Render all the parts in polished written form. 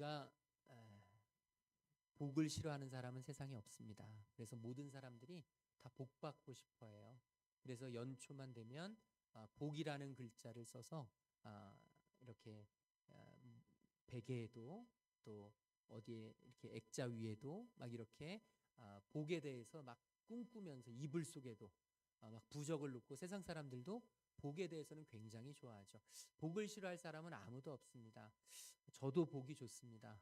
우리가 복을 싫어하는 사람은 세상에 없습니다. 그래서 모든 사람들이 다 복 받고 싶어 해요. 그래서 연초만 되면 복이라는 글자를 써서 이렇게 베개에도 또 어디에 이렇게 액자 위에도 막 이렇게 복에 대해서 막 꿈꾸면서 이불 속에도 막 부적을 놓고, 세상 사람들도 복에 대해서는 굉장히 좋아하죠. 복을 싫어할 사람은 아무도 없습니다. 저도 복이 좋습니다.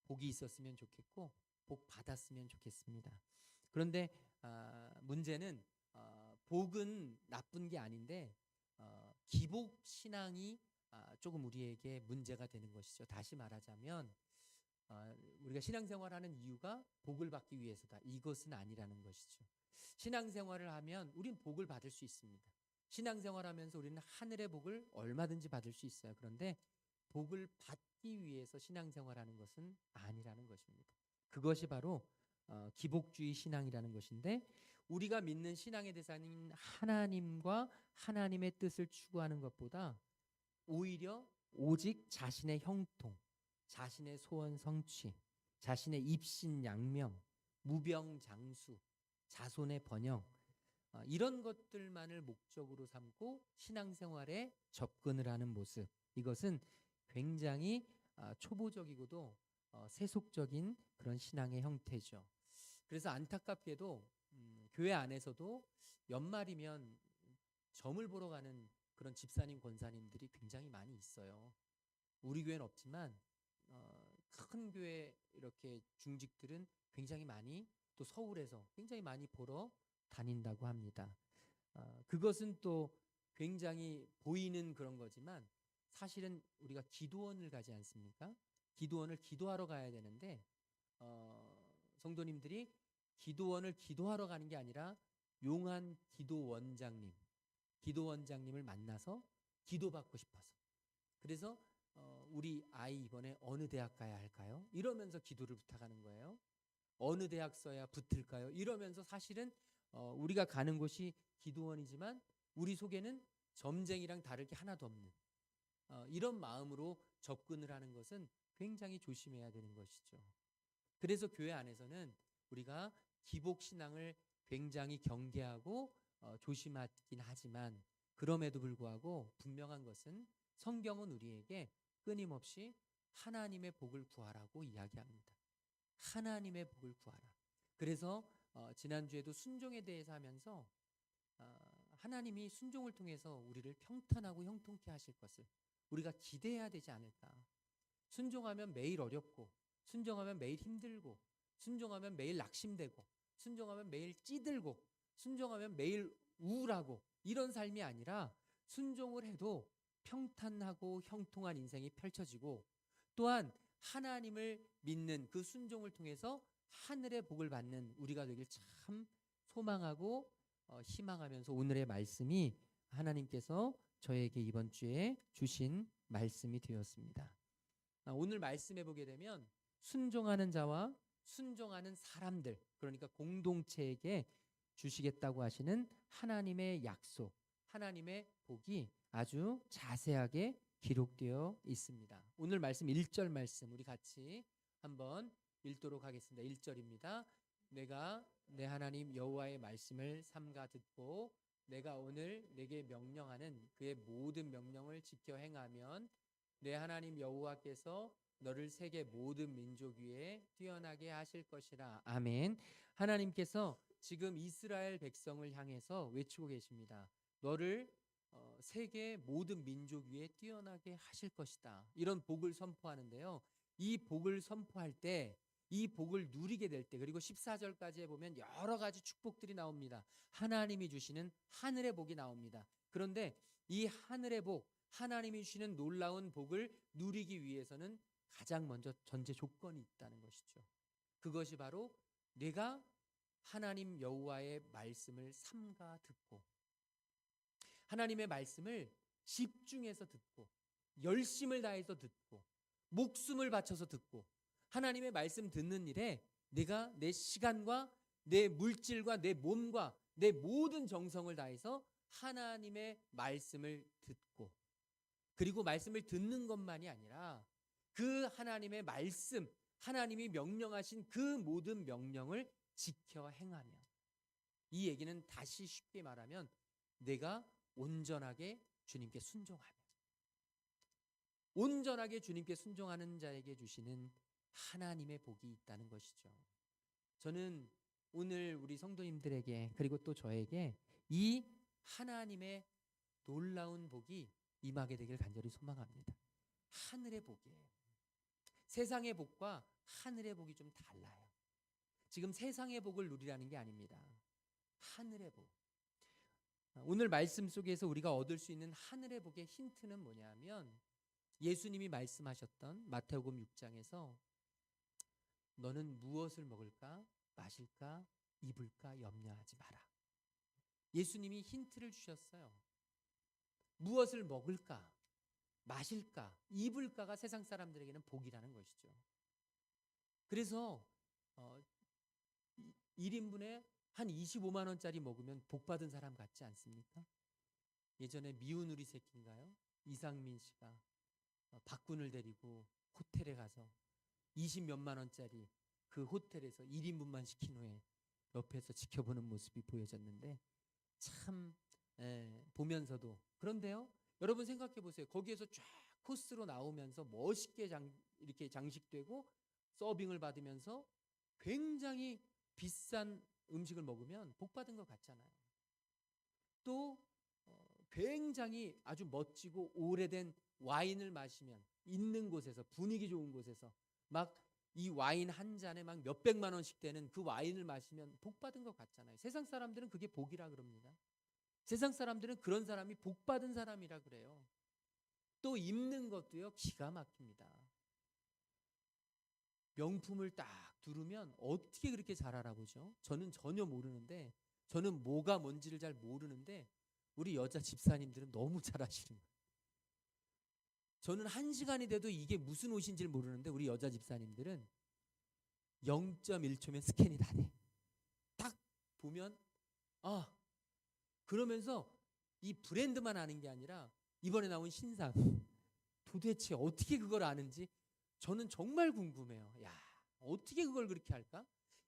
복이 있었으면 좋겠고 복 받았으면 좋겠습니다. 그런데 문제는 복은 나쁜 게 아닌데 기복 신앙이 조금 우리에게 문제가 되는 것이죠. 다시 말하자면 우리가 신앙생활하는 이유가 복을 받기 위해서다, 이것은 아니라는 것이죠. 신앙생활을 하면 우린 복을 받을 수 있습니다. 신앙생활하면서 우리는 하늘의 복을 얼마든지 받을 수 있어요. 그런데 복을 받기 위해서 신앙생활하는 것은 아니라는 것입니다. 그것이 바로 기복주의 신앙이라는 것인데, 우리가 믿는 신앙의 대상인 하나님과 하나님의 뜻을 추구하는 것보다 오히려 오직 자신의 형통, 자신의 소원 성취, 자신의 입신양명, 무병장수, 자손의 번영, 이런 것들만을 목적으로 삼고 신앙생활에 접근을 하는 모습, 이것은 굉장히 초보적이고도 세속적인 그런 신앙의 형태죠. 그래서 안타깝게도 교회 안에서도 연말이면 점을 보러 가는 그런 집사님, 권사님들이 굉장히 많이 있어요. 우리 교회는 없지만 큰 교회 이렇게 중직들은 굉장히 많이, 또 서울에서 굉장히 많이 보러 다닌다고 합니다. 그것은 또 굉장히 보이는 그런 거지만 사실은 우리가 기도원을 가지 않습니까? 기도원을 기도하러 가야 되는데 성도님들이 기도원을 기도하러 가는 게 아니라 용한 기도원장님을 만나서 기도받고 싶어서, 그래서 우리 아이 이번에 어느 대학 가야 할까요? 이러면서 기도를 부탁하는 거예요. 어느 대학 써야 붙을까요? 이러면서 사실은 우리가 가는 곳이 기도원이지만 우리 속에는 점쟁이랑 다를 게 하나도 없는 이런 마음으로 접근을 하는 것은 굉장히 조심해야 되는 것이죠. 그래서 교회 안에서는 우리가 기복신앙을 굉장히 경계하고 조심하긴 하지만, 그럼에도 불구하고 분명한 것은 성경은 우리에게 끊임없이 하나님의 복을 구하라고 이야기합니다. 하나님의 복을 구하라. 그래서 지난주에도 순종에 대해서 하면서 하나님이 순종을 통해서 우리를 평탄하고 형통케 하실 것을 우리가 기대해야 되지 않을까. 순종하면 매일 어렵고, 순종하면 매일 힘들고, 순종하면 매일 낙심되고, 순종하면 매일 찌들고, 순종하면 매일 우울하고, 이런 삶이 아니라 순종을 해도 평탄하고 형통한 인생이 펼쳐지고, 또한 하나님을 믿는 그 순종을 통해서 하늘의 복을 받는 우리가 되길 참 소망하고 희망하면서, 오늘의 말씀이 하나님께서 저에게 이번 주에 주신 말씀이 되었습니다. 오늘 말씀해 보게 되면 순종하는 자와 순종하는 사람들, 그러니까 공동체에게 주시겠다고 하시는 하나님의 약속, 하나님의 복이 아주 자세하게 기록되어 있습니다. 오늘 말씀 1절 말씀 우리 같이 한번 읽도록 하겠습니다. 1절입니다. 내가 내 하나님 여호와의 말씀을 삼가 듣고 내가 오늘 내게 명령하는 그의 모든 명령을 지켜 행하면 내 하나님 여호와께서 너를 세계 모든 민족 위에 뛰어나게 하실 것이라. 아멘. 하나님께서 지금 이스라엘 백성을 향해서 외치고 계십니다. 너를 세계 모든 민족 위에 뛰어나게 하실 것이다. 이런 복을 선포하는데요. 이 복을 선포할 때, 이 복을 누리게 될 때, 그리고 14절까지에 보면 여러 가지 축복들이 나옵니다. 하나님이 주시는 하늘의 복이 나옵니다. 그런데 이 하늘의 복, 하나님이 주시는 놀라운 복을 누리기 위해서는 가장 먼저 전제 조건이 있다는 것이죠. 그것이 바로 내가 하나님 여호와의 말씀을 삼가 듣고, 하나님의 말씀을 집중해서 듣고, 열심을 다해서 듣고, 목숨을 바쳐서 듣고, 하나님의 말씀 듣는 일에 내가 내 시간과 내 물질과 내 몸과 내 모든 정성을 다해서 하나님의 말씀을 듣고, 그리고 말씀을 듣는 것만이 아니라 그 하나님의 말씀, 하나님이 명령하신 그 모든 명령을 지켜 행하며, 이 얘기는 다시 쉽게 말하면 내가 온전하게 주님께 순종하며, 온전하게 주님께 순종하는 자에게 주시는 하나님의 복이 있다는 것이죠. 저는 오늘 우리 성도님들에게 그리고 또 저에게 이 하나님의 놀라운 복이 임하게 되길 간절히 소망합니다. 하늘의 복이에요. 세상의 복과 하늘의 복이 좀 달라요. 지금 세상의 복을 누리라는 게 아닙니다. 하늘의 복. 오늘 말씀 속에서 우리가 얻을 수 있는 하늘의 복의 힌트는 뭐냐면, 예수님이 말씀하셨던 마태복음 6장에서 너는 무엇을 먹을까 마실까 입을까 염려하지 마라. 예수님이 힌트를 주셨어요. 무엇을 먹을까 마실까 입을까가 세상 사람들에게는 복이라는 것이죠. 그래서 1인분에 한 25만 원짜리 먹으면 복 받은 사람 같지 않습니까? 예전에 미운 우리 새끼인가요? 이상민 씨가 박군을 데리고 호텔에 가서 20몇만 원짜리 그 호텔에서 1인분만 시킨 후에 옆에서 지켜보는 모습이 보여졌는데, 참 보면서도, 그런데요 여러분 생각해 보세요. 거기에서 쫙 코스로 나오면서 멋있게 이렇게 장식되고 서빙을 받으면서 굉장히 비싼 음식을 먹으면 복 받은 것 같잖아요. 또 굉장히 아주 멋지고 오래된 와인을 마시면 있는 곳에서, 분위기 좋은 곳에서 막 이 와인 한 잔에 막 몇백만 원씩 되는 그 와인을 마시면 복 받은 것 같잖아요. 세상 사람들은 그게 복이라 그럽니다. 세상 사람들은 그런 사람이 복 받은 사람이라 그래요. 또 입는 것도요 기가 막힙니다. 명품을 딱 두르면 어떻게 그렇게 잘 알아보죠? 저는 전혀 모르는데, 저는 뭐가 뭔지를 잘 모르는데 우리 여자 집사님들은 너무 잘 아시는 거예요. 저는 1시간이 돼도 이게 무슨 옷인지를 모르는데 우리 여자 집사님들은 0.1초면 스캔이 다 돼. 딱 보면 그러면서 이 브랜드만 아는 게 아니라 이번에 나온 신상 도대체 어떻게 그걸 아는지 저는 정말 궁금해요. 야, 어떻게 그걸 그렇게 할까?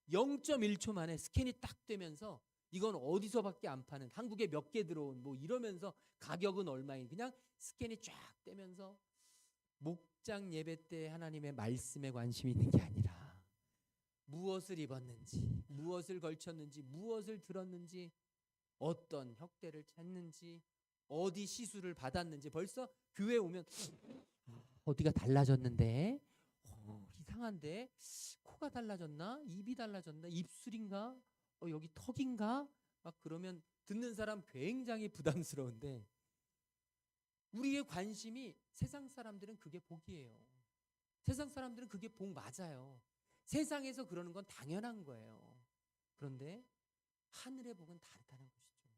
0.1초 만에 스캔이 딱 되면서 이건 어디서밖에 안 파는, 한국에 몇 개 들어온 뭐 이러면서 가격은 얼마인, 그냥 스캔이 쫙 되면서 목장 예배 때 하나님의 말씀에 관심이 있는 게 아니라 무엇을 입었는지, 무엇을 걸쳤는지, 무엇을 들었는지, 어떤 혁대를 찼는지, 어디 시술을 받았는지, 벌써 교회 오면 어디가 달라졌는데, 이상한데, 코가 달라졌나, 입이 달라졌나, 입술인가, 여기 턱인가, 막 그러면 듣는 사람 굉장히 부담스러운데, 우리의 관심이, 세상 사람들은 그게 복이에요. 세상 사람들은 그게 복 맞아요. 세상에서 그러는 건 당연한 거예요. 그런데 하늘의 복은 다르다는 것이죠.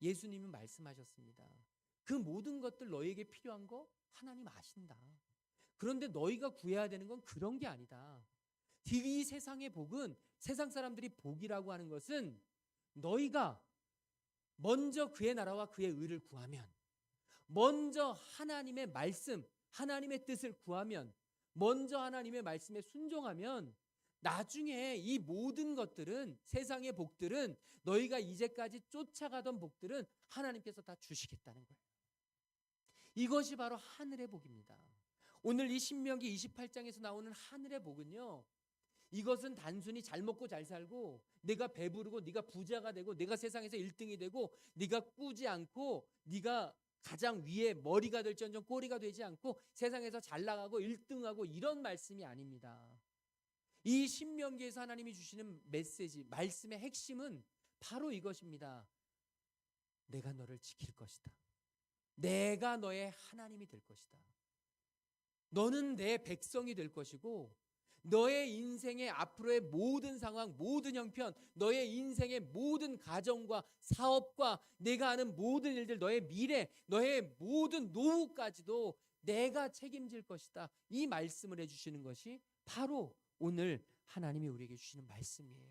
예수님은 말씀하셨습니다. 그 모든 것들 너희에게 필요한 거 하나님 아신다. 그런데 너희가 구해야 되는 건 그런 게 아니다. 이 세상의 복은, 세상 사람들이 복이라고 하는 것은 너희가 먼저 그의 나라와 그의 의를 구하면, 먼저 하나님의 말씀, 하나님의 뜻을 구하면, 먼저 하나님의 말씀에 순종하면 나중에 이 모든 것들은, 세상의 복들은, 너희가 이제까지 쫓아가던 복들은 하나님께서 다 주시겠다는 거예요. 이것이 바로 하늘의 복입니다. 오늘 이 신명기 28장에서 나오는 하늘의 복은요, 이것은 단순히 잘 먹고 잘 살고 내가 배부르고 네가 부자가 되고 내가 세상에서 1등이 되고 네가 꾸지 않고 네가 가장 위에 머리가 될지언정 꼬리가 되지 않고 세상에서 잘 나가고 1등하고 이런 말씀이 아닙니다. 이 신명기에서 하나님이 주시는 메시지, 말씀의 핵심은 바로 이것입니다. 내가 너를 지킬 것이다. 내가 너의 하나님이 될 것이다. 너는 내 백성이 될 것이고, 너의 인생의 앞으로의 모든 상황, 모든 형편, 너의 인생의 모든 가정과 사업과 내가 하는 모든 일들, 너의 미래, 너의 모든 노후까지도 내가 책임질 것이다. 이 말씀을 해주시는 것이 바로 오늘 하나님이 우리에게 주시는 말씀이에요.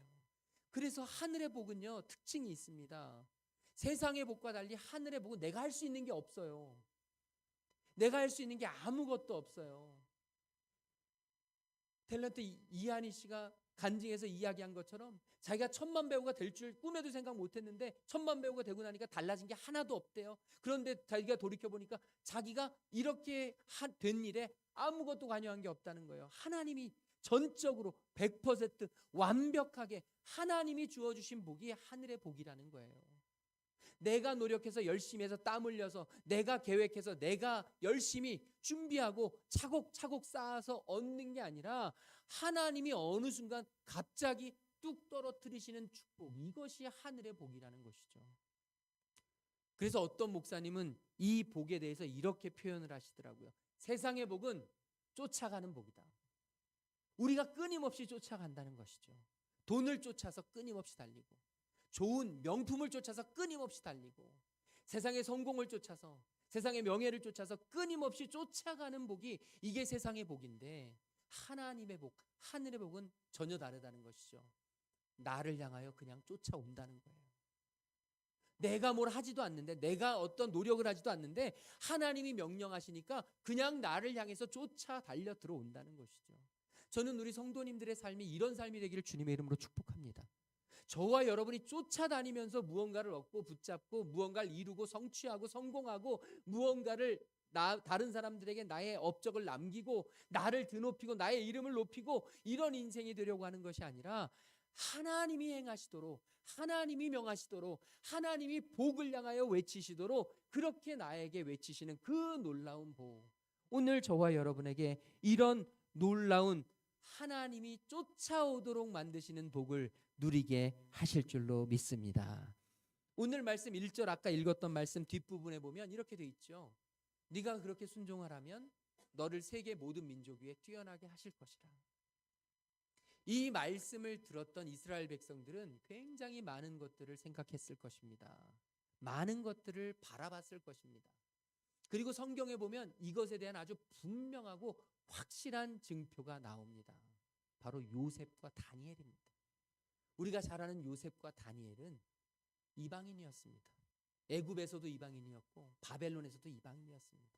그래서 하늘의 복은요, 특징이 있습니다. 세상의 복과 달리 하늘의 복은 내가 할 수 있는 게 없어요. 내가 할 수 있는 게 아무것도 없어요. 탤런트 이한희 씨가 간증해서 이야기한 것처럼 자기가 1000만 배우가 될 줄 꿈에도 생각 못했는데 1000만 배우가 되고 나니까 달라진 게 하나도 없대요. 그런데 자기가 돌이켜보니까 자기가 이렇게 된 일에 아무것도 관여한 게 없다는 거예요. 하나님이 전적으로 100% 완벽하게 하나님이 주어주신 복이 하늘의 복이라는 거예요. 내가 노력해서 열심히 해서 땀 흘려서 내가 계획해서 내가 열심히 준비하고 차곡차곡 쌓아서 얻는 게 아니라 하나님이 어느 순간 갑자기 뚝 떨어뜨리시는 축복, 이것이 하늘의 복이라는 것이죠. 그래서 어떤 목사님은 이 복에 대해서 이렇게 표현을 하시더라고요. 세상의 복은 쫓아가는 복이다. 우리가 끊임없이 쫓아간다는 것이죠. 돈을 쫓아서 끊임없이 달리고, 좋은 명품을 쫓아서 끊임없이 달리고, 세상의 성공을 쫓아서, 세상의 명예를 쫓아서 끊임없이 쫓아가는 복이 이게 세상의 복인데, 하나님의 복, 하늘의 복은 전혀 다르다는 것이죠. 나를 향하여 그냥 쫓아온다는 거예요. 내가 뭘 하지도 않는데, 내가 어떤 노력을 하지도 않는데 하나님이 명령하시니까 그냥 나를 향해서 쫓아 달려 들어온다는 것이죠. 저는 우리 성도님들의 삶이 이런 삶이 되기를 주님의 이름으로 축복합니다. 저와 여러분이 쫓아다니면서 무언가를 얻고 붙잡고 무언가를 이루고 성취하고 성공하고 무언가를 다른 사람들에게 나의 업적을 남기고 나를 드높이고 나의 이름을 높이고 이런 인생이 되려고 하는 것이 아니라 하나님이 행하시도록, 하나님이 명하시도록, 하나님이 복을 향하여 외치시도록 그렇게 나에게 외치시는 그 놀라운 복, 오늘 저와 여러분에게 이런 놀라운 하나님이 쫓아오도록 만드시는 복을 누리게 하실 줄로 믿습니다. 오늘 말씀 1절 아까 읽었던 말씀 뒷부분에 보면 이렇게 돼 있죠. 네가 그렇게 순종하라면 너를 세계 모든 민족 위에 뛰어나게 하실 것이라. 이 말씀을 들었던 이스라엘 백성들은 굉장히 많은 것들을 생각했을 것입니다. 많은 것들을 바라봤을 것입니다. 그리고 성경에 보면 이것에 대한 아주 분명하고 확실한 증표가 나옵니다. 바로 요셉과 다니엘입니다. 우리가 잘 아는 요셉과 다니엘은 이방인이었습니다. 애굽에서도 이방인이었고 바벨론에서도 이방인이었습니다.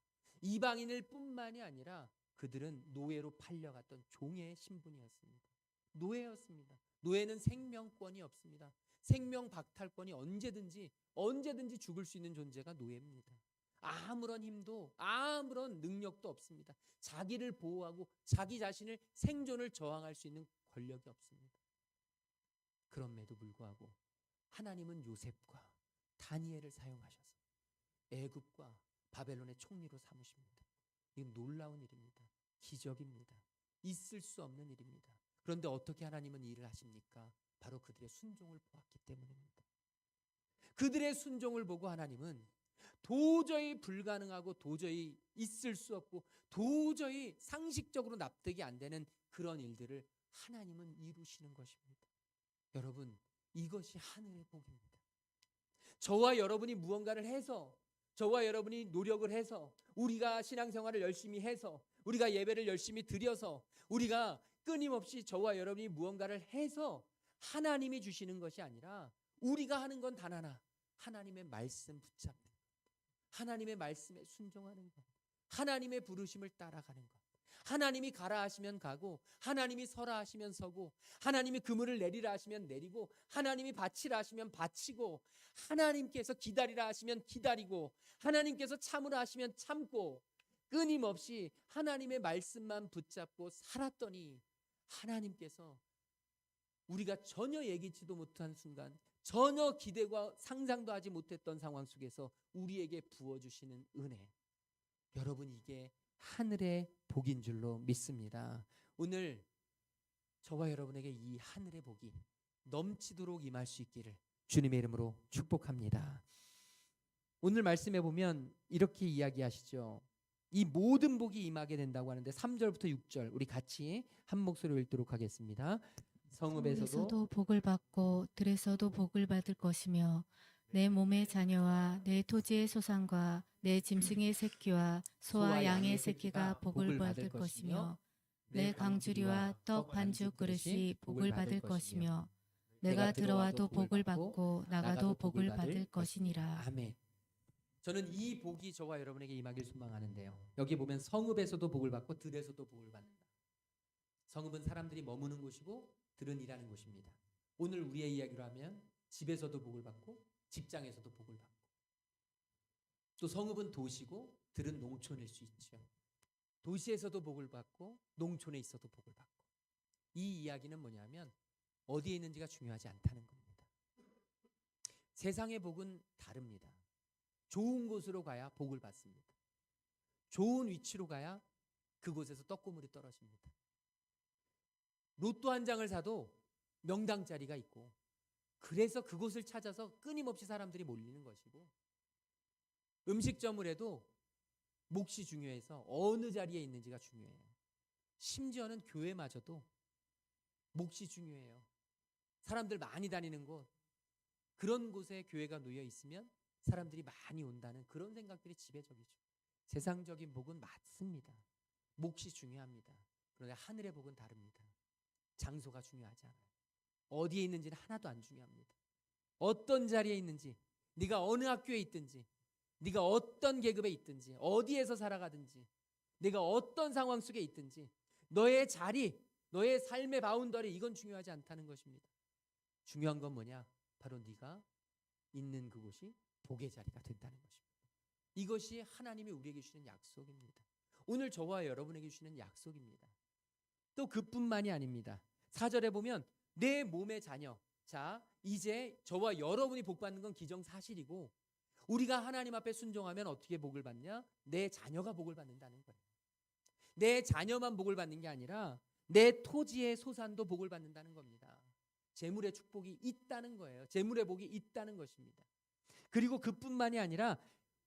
이방인일 뿐만이 아니라 그들은 노예로 팔려갔던 종의 신분이었습니다. 노예였습니다. 노예는 생명권이 없습니다. 생명 박탈권이 언제든지 죽을 수 있는 존재가 노예입니다. 아무런 힘도 아무런 능력도 없습니다. 자기를 보호하고 자기 자신을 생존을 저항할 수 있는 권력이 없습니다. 그럼에도 불구하고 하나님은 요셉과 다니엘을 사용하셔서 애굽과 바벨론의 총리로 삼으십니다. 이건 놀라운 일입니다. 기적입니다. 있을 수 없는 일입니다. 그런데 어떻게 하나님은 일을 하십니까? 바로 그들의 순종을 보았기 때문입니다. 그들의 순종을 보고 하나님은 도저히 불가능하고 도저히 있을 수 없고 도저히 상식적으로 납득이 안 되는 그런 일들을 하나님은 이루시는 것입니다. 여러분, 이것이 하늘의 복입니다. 저와 여러분이 무언가를 해서, 저와 여러분이 노력을 해서, 우리가 신앙생활을 열심히 해서, 우리가 예배를 열심히 드려서, 우리가 끊임없이 저와 여러분이 무언가를 해서 하나님이 주시는 것이 아니라 우리가 하는 건 단 하나, 하나님의 말씀 붙잡는 것, 하나님의 말씀에 순종하는 것, 하나님의 부르심을 따라가는 것. 하나님이 가라 하시면 가고, 하나님이 서라 하시면 서고, 하나님이 그물을 내리라 하시면 내리고, 하나님이 바치라 하시면 바치고, 하나님께서 기다리라 하시면 기다리고, 하나님께서 참으라 하시면 참고, 끊임없이 하나님의 말씀만 붙잡고 살았더니 하나님께서 우리가 전혀 예기치도 못한 순간, 전혀 기대와 상상도 하지 못했던 상황 속에서 우리에게 부어주시는 은혜, 여러분, 이게 하늘의 복인 줄로 믿습니다. 오늘 저와 여러분에게 이 하늘의 복이 넘치도록 임할 수 있기를 주님의 이름으로 축복합니다. 오늘 말씀해 보면 이렇게 이야기하시죠. 이 모든 복이 임하게 된다고 하는데 3절부터 6절 우리 같이 한 목소리로 읽도록 하겠습니다. 성읍에서도 복을 받고 들에서도 복을 받을 것이며 내 몸의 자녀와 내 토지의 소산과 내 짐승의 새끼와 소와 양의 새끼가 복을 받을 것이며 내 강주리와 떡 반죽 그릇이 복을 받을 것이며 내가 들어와도 복을 받고 나가도 복을 받을 것이니라. 아멘. 저는 이 복이 저와 여러분에게 임하길 소망하는데요. 여기 보면 성읍에서도 복을 받고 들에서도 복을 받는다. 성읍은 사람들이 머무는 곳이고 들은 일하는 곳입니다. 오늘 우리의 이야기로 하면 집에서도 복을 받고 직장에서도 복을 받고, 또 성읍은 도시고 들은 농촌일 수 있죠. 도시에서도 복을 받고 농촌에 있어도 복을 받고. 이 이야기는 뭐냐면 어디에 있는지가 중요하지 않다는 겁니다. 세상의 복은 다릅니다. 좋은 곳으로 가야 복을 받습니다. 좋은 위치로 가야 그곳에서 떡고물이 떨어집니다. 로또 한 장을 사도 명당 자리가 있고, 그래서 그곳을 찾아서 끊임없이 사람들이 몰리는 것이고, 음식점을 해도 몫이 중요해서 어느 자리에 있는지가 중요해요. 심지어는 교회마저도 몫이 중요해요. 사람들 많이 다니는 곳, 그런 곳에 교회가 놓여 있으면 사람들이 많이 온다는 그런 생각들이 지배적이죠. 세상적인 복은 맞습니다. 몫이 중요합니다. 그런데 하늘의 복은 다릅니다. 장소가 중요하지 않아요. 어디에 있는지는 하나도 안 중요합니다. 어떤 자리에 있는지, 네가 어느 학교에 있든지, 네가 어떤 계급에 있든지, 어디에서 살아가든지, 네가 어떤 상황 속에 있든지, 너의 자리, 너의 삶의 바운더리, 이건 중요하지 않다는 것입니다. 중요한 건 뭐냐? 바로 네가 있는 그곳이 복의 자리가 된다는 것입니다. 이것이 하나님이 우리에게 주시는 약속입니다. 오늘 저와 여러분에게 주시는 약속입니다. 또 그뿐만이 아닙니다. 4절에 보면 내 몸의 자녀. 자, 이제 저와 여러분이 복 받는 건 기정사실이고, 우리가 하나님 앞에 순종하면 어떻게 복을 받냐? 내 자녀가 복을 받는다는 거예요. 내 자녀만 복을 받는 게 아니라 내 토지의 소산도 복을 받는다는 겁니다. 재물의 축복이 있다는 거예요. 재물의 복이 있다는 것입니다. 그리고 그뿐만이 아니라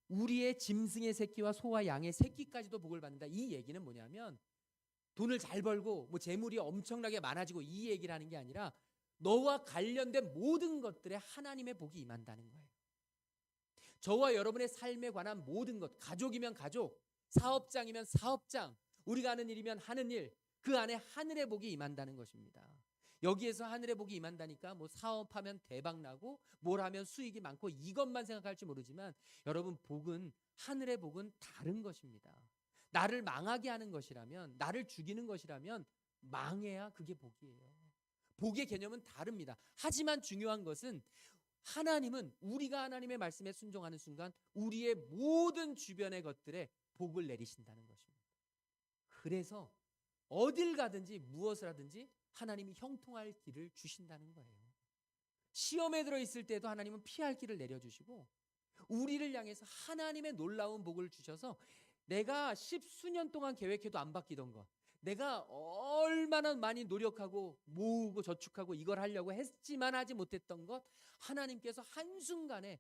우리의 짐승의 새끼와 소와 양의 새끼까지도 복을 받는다. 이 얘기는 뭐냐면 돈을 잘 벌고 뭐 재물이 엄청나게 많아지고 이 얘기를 하는 게 아니라 너와 관련된 모든 것들에 하나님의 복이 임한다는 거예요. 저와 여러분의 삶에 관한 모든 것, 가족이면 가족, 사업장이면 사업장, 우리가 하는 일이면 하는 일, 그 안에 하늘의 복이 임한다는 것입니다. 여기에서 하늘의 복이 임한다니까 뭐 사업하면 대박 나고 뭘 하면 수익이 많고 이것만 생각할지 모르지만, 여러분, 복은, 하늘의 복은 다른 것입니다. 나를 망하게 하는 것이라면, 나를 죽이는 것이라면 망해야 그게 복이에요. 복의 개념은 다릅니다. 하지만 중요한 것은 하나님은 우리가 하나님의 말씀에 순종하는 순간 우리의 모든 주변의 것들에 복을 내리신다는 것입니다. 그래서 어딜 가든지 무엇을 하든지 하나님이 형통할 길을 주신다는 거예요. 시험에 들어있을 때도 하나님은 피할 길을 내려주시고, 우리를 향해서 하나님의 놀라운 복을 주셔서 내가 10수년 동안 계획해도 안 바뀌던 것, 내가 얼마나 많이 노력하고 모으고 저축하고 이걸 하려고 했지만 하지 못했던 것, 하나님께서 한순간에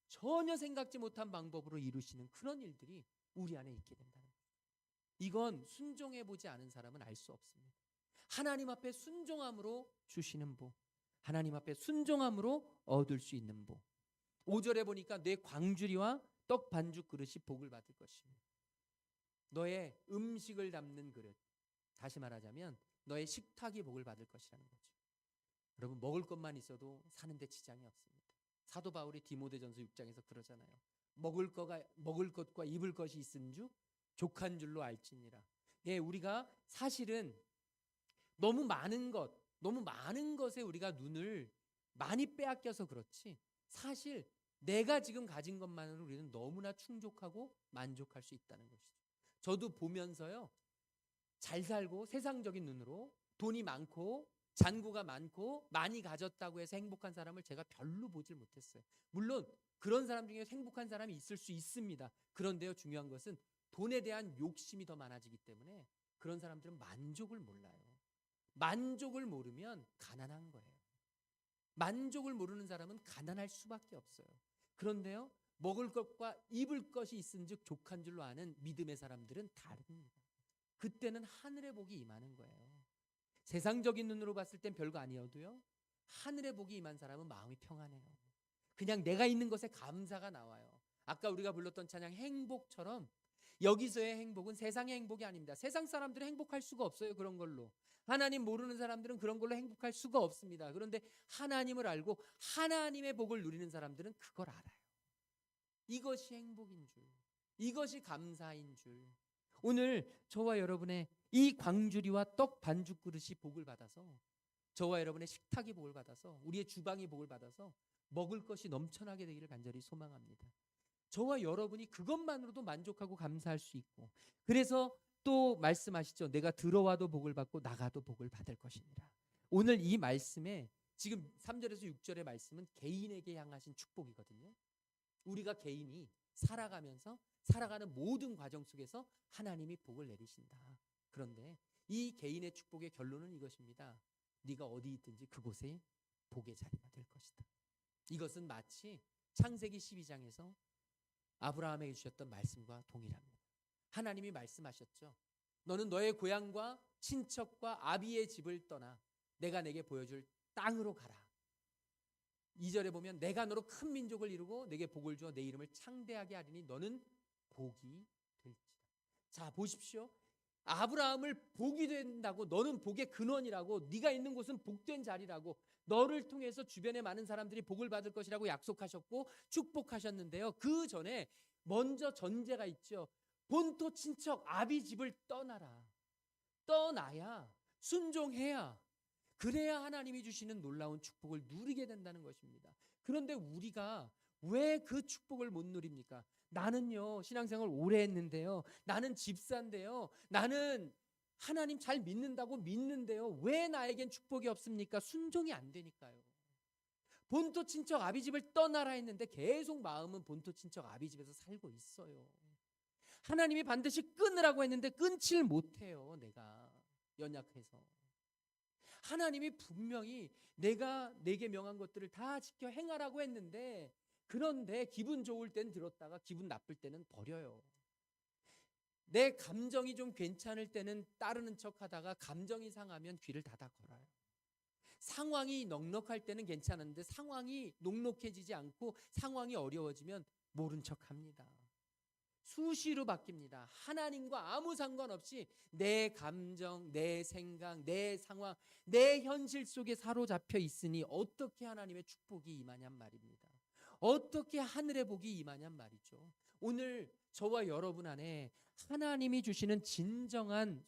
전혀 생각지 못한 방법으로 이루시는 그런 일들이 우리 안에 있게 된다는 거예요. 이건 순종해보지 않은 사람은 알 수 없습니다. 하나님 앞에 순종함으로 주시는 복, 하나님 앞에 순종함으로 얻을 수 있는 복. 5절에 보니까 내 광주리와 떡 반죽 그릇이 복을 받을 것입니다. 너의 음식을 담는 그릇, 다시 말하자면 너의 식탁이 복을 받을 것이라는 거죠. 여러분, 먹을 것만 있어도 사는데 지장이 없습니다. 사도 바울이 디모데전서 6장에서 그러잖아요. 먹을 것과 입을 것이 있은 주 족한 줄로 알지니라. 예, 우리가 사실은 너무 많은 것에 우리가 눈을 많이 빼앗겨서 그렇지, 사실 내가 지금 가진 것만으로 우리는 너무나 충족하고 만족할 수 있다는 것이죠. 저도 보면서요, 잘 살고 세상적인 눈으로 돈이 많고 잔고가 많고 많이 가졌다고 해서 행복한 사람을 제가 별로 보질 못했어요. 물론 그런 사람 중에 행복한 사람이 있을 수 있습니다. 그런데요, 중요한 것은 돈에 대한 욕심이 더 많아지기 때문에 그런 사람들은 만족을 몰라요. 만족을 모르면 가난한 거예요. 만족을 모르는 사람은 가난할 수밖에 없어요. 그런데요, 먹을 것과 입을 것이 있은즉 족한 줄로 아는 믿음의 사람들은 다릅니다. 그때는 하늘의 복이 임하는 거예요. 세상적인 눈으로 봤을 땐 별거 아니어도요, 하늘의 복이 임한 사람은 마음이 평안해요. 그냥 내가 있는 것에 감사가 나와요. 아까 우리가 불렀던 찬양 행복처럼 여기서의 행복은 세상의 행복이 아닙니다. 세상 사람들은 행복할 수가 없어요. 그런 걸로. 하나님 모르는 사람들은 그런 걸로 행복할 수가 없습니다. 그런데 하나님을 알고 하나님의 복을 누리는 사람들은 그걸 알아요. 이것이 행복인 줄, 이것이 감사인 줄. 오늘 저와 여러분의 이 광주리와 떡 반죽 그릇이 복을 받아서 저와 여러분의 식탁이 복을 받아서 우리의 주방이 복을 받아서 먹을 것이 넘쳐나게 되기를 간절히 소망합니다. 저와 여러분이 그것만으로도 만족하고 감사할 수 있고, 그래서 또 말씀하시죠. 내가 들어와도 복을 받고 나가도 복을 받을 것이니라. 오늘 이 말씀에 지금 3절에서 6절의 말씀은 개인에게 향하신 축복이거든요. 우리가 개인이 살아가면서 살아가는 모든 과정 속에서 하나님이 복을 내리신다. 그런데 이 개인의 축복의 결론은 이것입니다. 네가 어디 있든지 그곳에 복의 자리가 될 것이다. 이것은 마치 창세기 12장에서 아브라함에게 주셨던 말씀과 동일합니다. 하나님이 말씀하셨죠. 너는 너의 고향과 친척과 아비의 집을 떠나 내가 내게 보여줄 땅으로 가라. 2절에 보면 내가 너로 큰 민족을 이루고 내게 복을 주어 내 이름을 창대하게 하리니 너는 복이 될지다. 자, 보십시오. 아브라함을 복이 된다고, 너는 복의 근원이라고, 네가 있는 곳은 복된 자리라고, 너를 통해서 주변의 많은 사람들이 복을 받을 것이라고 약속하셨고 축복하셨는데요. 그 전에 먼저 전제가 있죠. 본토 친척 아비 집을 떠나라. 떠나야, 순종해야, 그래야 하나님이 주시는 놀라운 축복을 누리게 된다는 것입니다. 그런데 우리가 왜 그 축복을 못 누립니까? 나는요, 신앙생활 오래 했는데요, 나는 집사인데요, 나는 하나님 잘 믿는다고 믿는데요, 왜 나에겐 축복이 없습니까? 순종이 안 되니까요. 본토 친척 아비 집을 떠나라 했는데 계속 마음은 본토 친척 아비 집에서 살고 있어요. 하나님이 반드시 끊으라고 했는데 끊질 못해요. 내가 연약해서. 하나님이 분명히 내게 명한 것들을 다 지켜 행하라고 했는데, 그런데 기분 좋을 땐 들었다가 기분 나쁠 때는 버려요. 내 감정이 좀 괜찮을 때는 따르는 척하다가 감정이 상하면 귀를 닫아 걸어요. 상황이 넉넉할 때는 괜찮은데 상황이 녹록해지지 않고 상황이 어려워지면 모른 척합니다. 수시로 바뀝니다. 하나님과 아무 상관없이 내 감정, 내 생각, 내 상황, 내 현실 속에 사로잡혀 있으니 어떻게 하나님의 축복이 임하냔 말입니다. 어떻게 하늘의 복이 임하냔 말이죠. 오늘 저와 여러분 안에 하나님이 주시는 진정한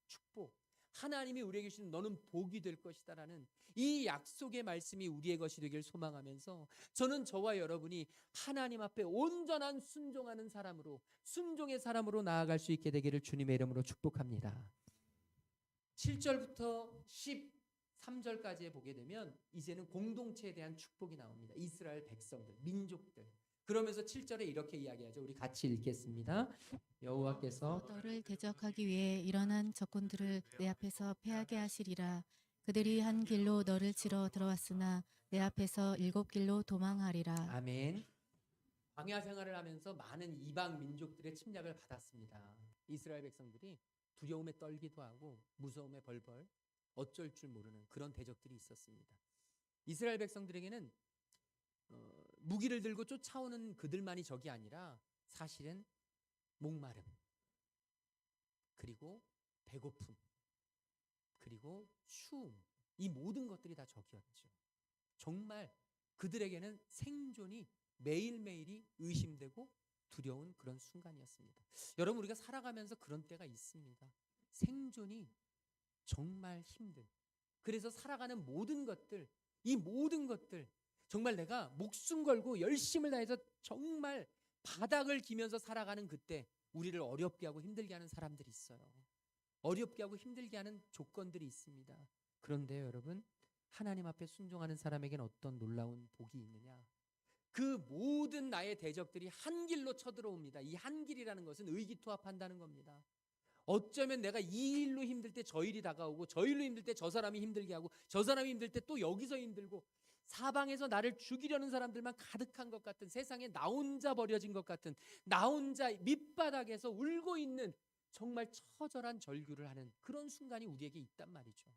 축복, 하나님이 우리에게 주시는 너는 복이 될 것이다 라는 이 약속의 말씀이 우리의 것이 되길 소망하면서, 저는 저와 여러분이 하나님 앞에 온전한 순종하는 사람으로, 순종의 사람으로 나아갈 수 있게 되기를 주님의 이름으로 축복합니다. 7절부터 13절까지에 보게 되면 이제는 공동체에 대한 축복이 나옵니다. 이스라엘 백성들, 민족들. 그러면서 7절에 이렇게 이야기하죠. 우리 같이 읽겠습니다. 여호와께서 너를 대적하기 위해 일어난 적군들을 내 앞에서 패하게 하시리라. 그들이 한 길로 너를 치러 들어왔으나 내 앞에서 7길로 도망하리라. 아멘. 광야 생활을 하면서 많은 이방 민족들의 침략을 받았습니다. 이스라엘 백성들이 두려움에 떨기도 하고 무서움에 벌벌 어쩔 줄 모르는 그런 대적들이 있었습니다. 이스라엘 백성들에게는 무기를 들고 쫓아오는 그들만이 적이 아니라 사실은 목마름, 그리고 배고픔, 그리고 추움, 이 모든 것들이 다 적이었죠. 정말 그들에게는 생존이 매일매일이 의심되고 두려운 그런 순간이었습니다. 여러분, 우리가 살아가면서 그런 때가 있습니다. 생존이 정말 힘든, 그래서 살아가는 모든 것들, 이 모든 것들 정말 내가 목숨 걸고 열심을 다해서 정말 바닥을 기면서 살아가는 그때 우리를 어렵게 하고 힘들게 하는 사람들이 있어요. 어렵게 하고 힘들게 하는 조건들이 있습니다. 그런데요, 여러분, 하나님 앞에 순종하는 사람에게는 어떤 놀라운 복이 있느냐? 그 모든 나의 대적들이 한 길로 쳐들어옵니다. 이 한 길이라는 것은 의기투합한다는 겁니다. 어쩌면 내가 이 일로 힘들 때 저 일이 다가오고, 저 일로 힘들 때 저 사람이 힘들게 하고, 저 사람이 힘들 때 또 여기서 힘들고, 사방에서 나를 죽이려는 사람들만 가득한 것 같은, 세상에 나 혼자 버려진 것 같은, 나 혼자 밑바닥에서 울고 있는 정말 처절한 절규를 하는 그런 순간이 우리에게 있단 말이죠.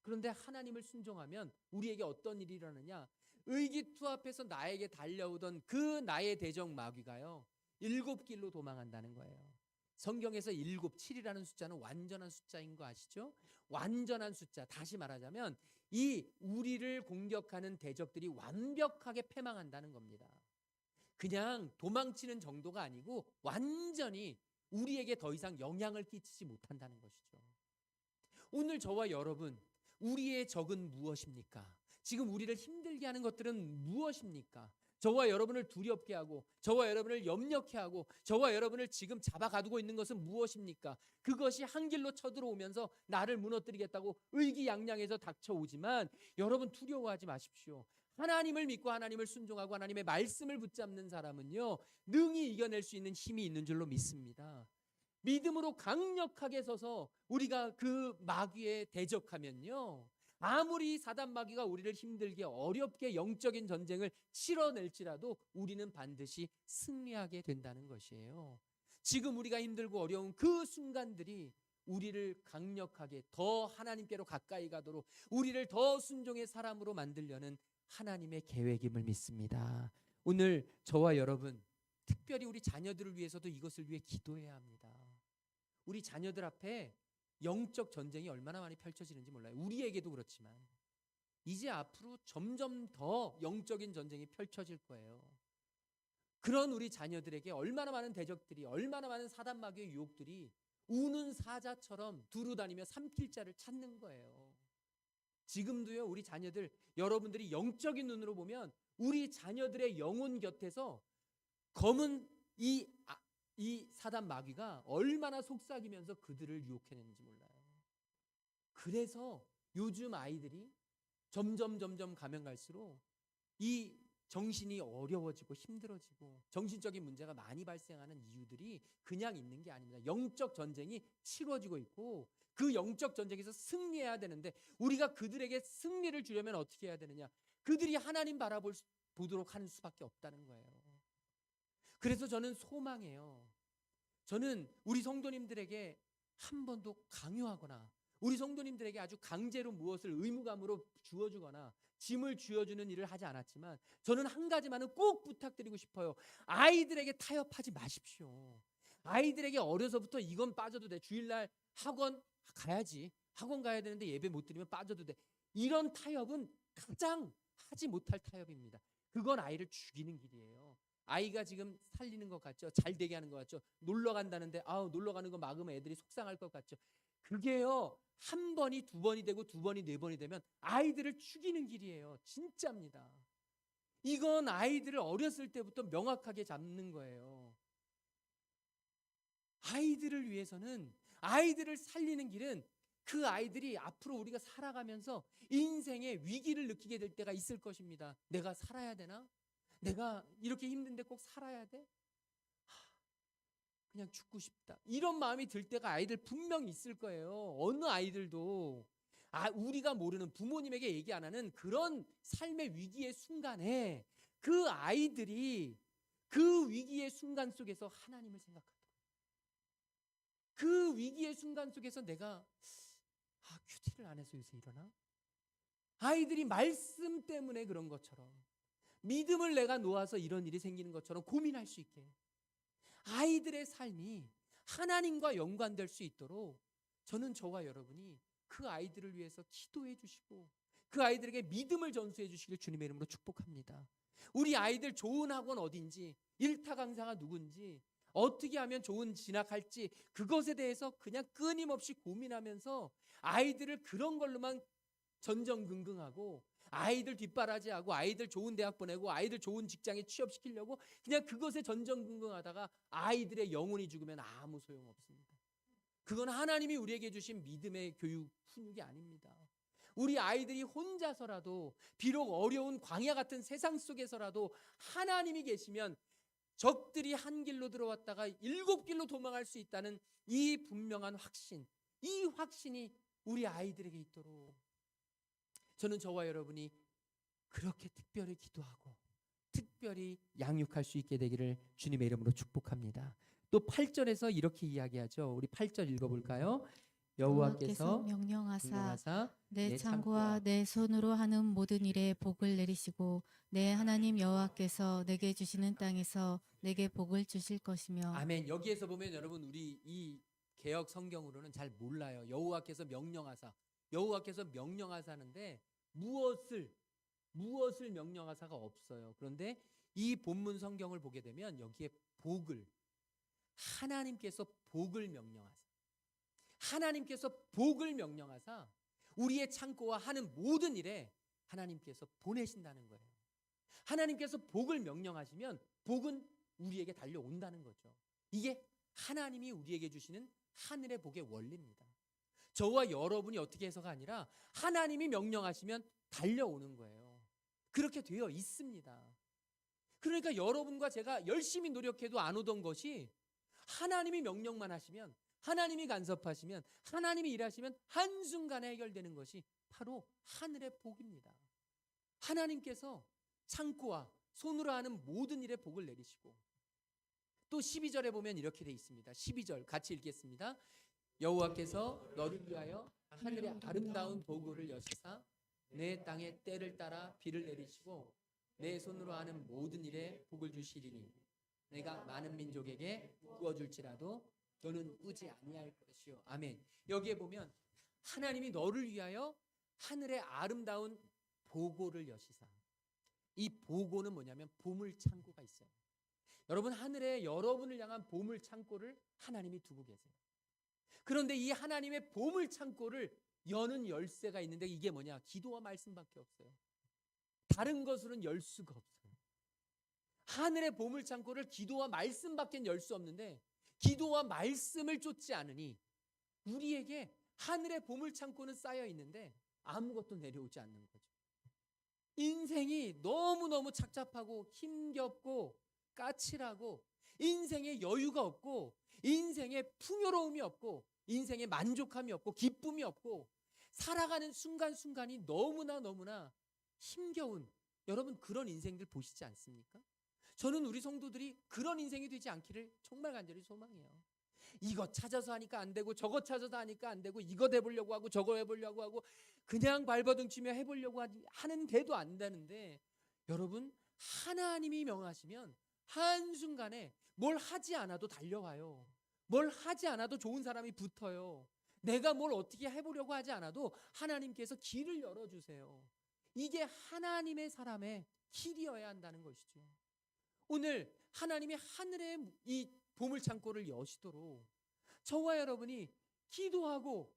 그런데 하나님을 순종하면 우리에게 어떤 일이 일어나느냐? 의기투합해서 나에게 달려오던 그 나의 대적 마귀가요, 7길로 도망한다는 거예요. 성경에서 7, 7이라는 숫자는 완전한 숫자인 거 아시죠? 완전한 숫자. 다시 말하자면 이 우리를 공격하는 대적들이 완벽하게 패망한다는 겁니다. 그냥 도망치는 정도가 아니고 완전히 우리에게 더 이상 영향을 끼치지 못한다는 것이죠. 오늘 저와 여러분, 우리의 적은 무엇입니까? 지금 우리를 힘들게 하는 것들은 무엇입니까? 저와 여러분을 두렵게 하고, 저와 여러분을 염려케 하고, 저와 여러분을 지금 잡아가두고 있는 것은 무엇입니까? 그것이 한 길로 쳐들어오면서 나를 무너뜨리겠다고 의기양양해서 닥쳐오지만, 여러분 두려워하지 마십시오. 하나님을 믿고 하나님을 순종하고 하나님의 말씀을 붙잡는 사람은요, 능히 이겨낼 수 있는 힘이 있는 줄로 믿습니다. 믿음으로 강력하게 서서 우리가 그 마귀에 대적하면요, 아무리 사단 마귀가 우리를 힘들게 어렵게 영적인 전쟁을 치러낼지라도 우리는 반드시 승리하게 된다는 것이에요. 지금 우리가 힘들고 어려운 그 순간들이 우리를 강력하게 더 하나님께로 가까이 가도록 우리를 더 순종의 사람으로 만들려는 하나님의 계획임을 믿습니다. 오늘 저와 여러분, 특별히 우리 자녀들을 위해서도 이것을 위해 기도해야 합니다. 우리 자녀들 앞에 영적 전쟁이 얼마나 많이 펼쳐지는지 몰라요. 우리에게도 그렇지만 이제 앞으로 점점 더 영적인 전쟁이 펼쳐질 거예요. 그런 우리 자녀들에게 얼마나 많은 대적들이, 얼마나 많은 사단 마귀의 유혹들이 우는 사자처럼 두루다니며 삼킬 자를 찾는 거예요. 지금도요, 우리 자녀들, 여러분들이 영적인 눈으로 보면 우리 자녀들의 영혼 곁에서 검은 이 사단 마귀가 얼마나 속삭이면서 그들을 유혹해내는지 몰라요. 그래서 요즘 아이들이 점점 가면 갈수록 이 정신이 어려워지고 힘들어지고 정신적인 문제가 많이 발생하는 이유들이 그냥 있는 게 아닙니다. 영적 전쟁이 치러지고 있고 그 영적 전쟁에서 승리해야 되는데, 우리가 그들에게 승리를 주려면 어떻게 해야 되느냐? 그들이 하나님 바라보도록 하는 수밖에 없다는 거예요. 그래서 저는 소망해요. 저는 우리 성도님들에게 한 번도 강요하거나 우리 성도님들에게 아주 강제로 무엇을 의무감으로 주어주거나 짐을 쥐어주는 일을 하지 않았지만, 저는 한 가지만은 꼭 부탁드리고 싶어요. 아이들에게 타협하지 마십시오. 아이들에게 어려서부터 이건 빠져도 돼, 주일날 학원 가야지, 학원 가야 되는데 예배 못 드리면 빠져도 돼, 이런 타협은 가장 하지 못할 타협입니다. 그건 아이를 죽이는 길이에요. 아이가 지금 살리는 것 같죠? 잘 되게 하는 것 같죠? 놀러 간다는데 놀러 가는 거 막으면 애들이 속상할 것 같죠? 그게요, 한 번이 두 번이 되고 두 번이 네 번이 되면 아이들을 죽이는 길이에요. 진짜입니다. 이건 아이들을 어렸을 때부터 명확하게 잡는 거예요. 아이들을 위해서는, 아이들을 살리는 길은 그 아이들이 앞으로 우리가 살아가면서 인생의 위기를 느끼게 될 때가 있을 것입니다. 내가 살아야 되나? 내가 이렇게 힘든데 꼭 살아야 돼? 그냥 죽고 싶다, 이런 마음이 들 때가 아이들 분명히 있을 거예요. 어느 아이들도 우리가 모르는, 부모님에게 얘기 안 하는 그런 삶의 위기의 순간에 그 아이들이 그 위기의 순간 속에서 하나님을 생각하도록, 그 위기의 순간 속에서 내가 큐티를 안 해서 요새 일어나? 아이들이 말씀 때문에 그런 것처럼, 믿음을 내가 놓아서 이런 일이 생기는 것처럼 고민할 수 있게, 아이들의 삶이 하나님과 연관될 수 있도록 저는 저와 여러분이 그 아이들을 위해서 기도해 주시고 그 아이들에게 믿음을 전수해 주시길 주님의 이름으로 축복합니다. 우리 아이들 좋은 학원 어딘지, 일타 강사가 누군지, 어떻게 하면 좋은 진학할지, 그것에 대해서 그냥 끊임없이 고민하면서 아이들을 그런 걸로만 전전긍긍하고 아이들 뒷바라지하고 아이들 좋은 대학 보내고 아이들 좋은 직장에 취업시키려고 그냥 그것에 전전긍긍하다가 아이들의 영혼이 죽으면 아무 소용없습니다. 그건 하나님이 우리에게 주신 믿음의 교육 훈육이 아닙니다. 우리 아이들이 혼자서라도, 비록 어려운 광야 같은 세상 속에서라도 하나님이 계시면 적들이 한 길로 들어왔다가 7길로 도망할 수 있다는 이 분명한 확신, 이 확신이 우리 아이들에게 있도록 저는 저와 여러분이 그렇게 특별히 기도하고 특별히 양육할 수 있게 되기를 주님의 이름으로 축복합니다. 또 8절에서 이렇게 이야기하죠. 우리 8절 읽어볼까요? 여호와께서 명령하사 내 창고와 내 손으로 하는 모든 일에 복을 내리시고 내 하나님 여호와께서 내게 주시는 땅에서 내게 복을 주실 것이며. 아멘. 여기에서 보면 여러분, 우리 이 개역 성경으로는 잘 몰라요. 여호와께서 명령하사는데 무엇을 명령하사가 없어요. 그런데 이 본문 성경을 보게 되면 여기에 복을, 하나님께서 복을 명령하사, 하나님께서 복을 명령하사 우리의 창고와 하는 모든 일에 하나님께서 보내신다는 거예요. 하나님께서 복을 명령하시면 복은 우리에게 달려온다는 거죠. 이게 하나님이 우리에게 주시는 하늘의 복의 원리입니다. 저와 여러분이 어떻게 해서가 아니라 하나님이 명령하시면 달려오는 거예요. 그렇게 되어 있습니다. 그러니까 여러분과 제가 열심히 노력해도 안 오던 것이 하나님이 명령만 하시면, 하나님이 간섭하시면, 하나님이 일하시면 한순간에 해결되는 것이 바로 하늘의 복입니다. 하나님께서 창고와 손으로 하는 모든 일에 복을 내리시고, 또 12절에 보면 이렇게 돼 있습니다. 12절 같이 읽겠습니다. 여호와께서 너를 위하여 하늘의 아름다운 보고를 여시사 내 땅에 때를 따라 비를 내리시고 내 손으로 하는 모든 일에 복을 주시리니 내가 많은 민족에게 부어줄지라도 너는 의지 아니할 것이요. 아멘. 여기에 보면 하나님이 너를 위하여 하늘의 아름다운 보고를 여시사. 이 보고는 뭐냐면 보물 창고가 있어요. 여러분, 하늘에 여러분을 향한 보물 창고를 하나님이 두고 계세요. 그런데 이 하나님의 보물 창고를 여는 열쇠가 있는데 이게 뭐냐? 기도와 말씀밖에 없어요. 다른 것으로는 열 수가 없어요. 하늘의 보물 창고를 기도와 말씀밖에 열 수 없는데 기도와 말씀을 쫓지 않으니 우리에게 하늘의 보물 창고는 쌓여 있는데 아무것도 내려오지 않는 거죠. 인생이 너무너무 착잡하고 힘겹고 까칠하고 인생에 여유가 없고 인생에 풍요로움이 없고 인생에 만족함이 없고 기쁨이 없고 살아가는 순간순간이 너무나 힘겨운, 여러분 그런 인생들 보시지 않습니까? 저는 우리 성도들이 그런 인생이 되지 않기를 정말 간절히 소망해요. 이것 찾아서 하니까 안 되고 저것 찾아서 하니까 안 되고 이것 해보려고 하고 저거 해보려고 하고 그냥 발버둥치며 해보려고 하는데도 안 되는데, 여러분 하나님이 명하시면 한순간에 뭘 하지 않아도 달려와요. 뭘 하지 않아도 좋은 사람이 붙어요. 내가 뭘 어떻게 해보려고 하지 않아도 하나님께서 길을 열어주세요. 이게 하나님의 사람의 길이어야 한다는 것이죠. 오늘 하나님이 하늘의 이 보물창고를 여시도록 저와 여러분이 기도하고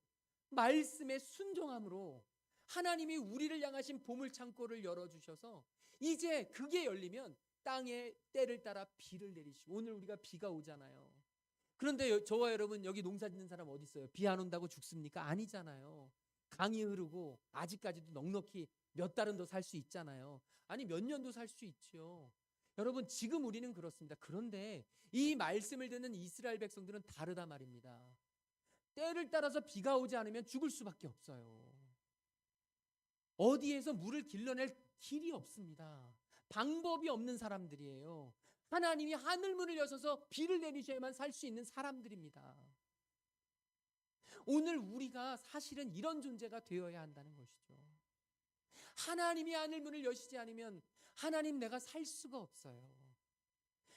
말씀에 순종함으로 하나님이 우리를 향하신 보물창고를 열어주셔서 이제 그게 열리면 땅에 때를 따라 비를 내리시고, 오늘 우리가 비가 오잖아요. 그런데 저와 여러분 여기 농사 짓는 사람 어디 있어요? 비 안 온다고 죽습니까? 아니잖아요. 강이 흐르고 아직까지도 넉넉히 몇 달은 더 살 수 있잖아요. 아니 몇 년도 살 수 있죠. 여러분 지금 우리는 그렇습니다. 그런데 이 말씀을 듣는 이스라엘 백성들은 다르다 말입니다. 때를 따라서 비가 오지 않으면 죽을 수밖에 없어요. 어디에서 물을 길러낼 길이 없습니다. 방법이 없는 사람들이에요. 하나님이 하늘문을 여셔서 비를 내리셔야만 살 수 있는 사람들입니다. 오늘 우리가 사실은 이런 존재가 되어야 한다는 것이죠. 하나님이 하늘문을 여시지 않으면 하나님 내가 살 수가 없어요.